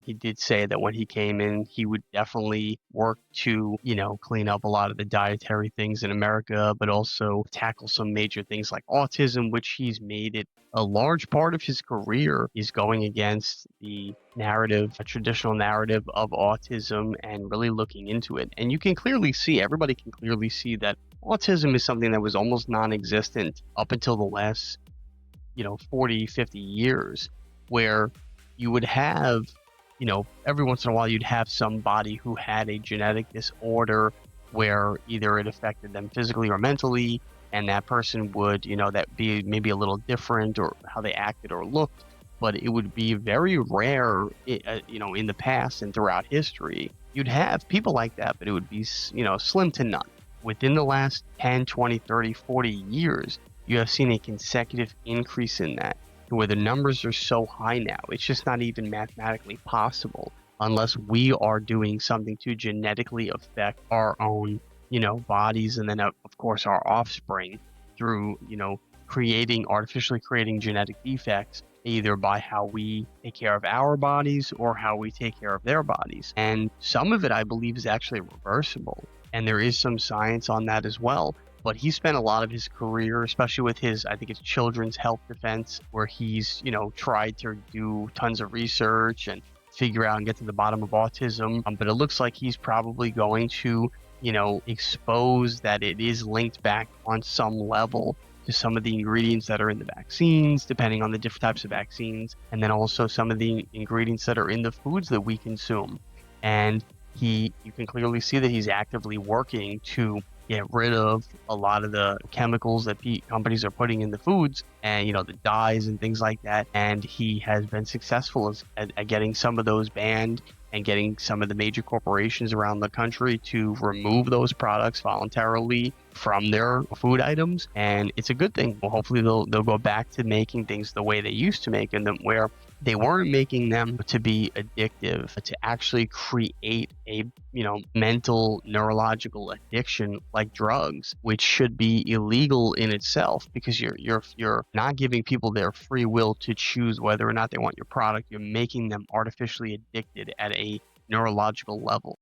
He did say that when he came in, he would definitely work to, clean up a lot of the dietary things in America, but also tackle some major things like autism, which he's made it a large part of his career. Is going against the narrative, a traditional narrative of autism, and really looking into it. And you can clearly see, everybody can clearly see that autism is something that was almost non-existent up until the last 40, 50 years, where you would have, every once in a while you'd have somebody who had a genetic disorder where either it affected them physically or mentally, and that person would, that be maybe a little different or how they acted or looked, but it would be very rare, in the past and throughout history. You'd have people like that, but it would be, slim to none. Within the last 10, 20, 30, 40 years, you have seen a consecutive increase in that to where the numbers are so high now. It's just not even mathematically possible unless we are doing something to genetically affect our own, bodies, and then of course our offspring through, artificially creating genetic defects, either by how we take care of our bodies or how we take care of their bodies. And some of it, I believe, is actually reversible. And there is some science on that as well. But he spent a lot of his career, especially with his, I think it's Children's Health Defense, where he's, tried to do tons of research and figure out and get to the bottom of autism. But it looks like he's probably going to, expose that it is linked back on some level to some of the ingredients that are in the vaccines, depending on the different types of vaccines, and then also some of the ingredients that are in the foods that we consume. And you can clearly see that he's actively working to get rid of a lot of the chemicals that companies are putting in the foods, and the dyes and things like that. And he has been successful at getting some of those banned and getting some of the major corporations around the country to remove those products voluntarily from their food items. And it's a good thing. Well, hopefully they'll go back to making things the way they used to make them, where they weren't making them to be addictive, but to actually create a, mental neurological addiction like drugs, which should be illegal in itself, because you're not giving people their free will to choose whether or not they want your product. You're making them artificially addicted at a neurological level.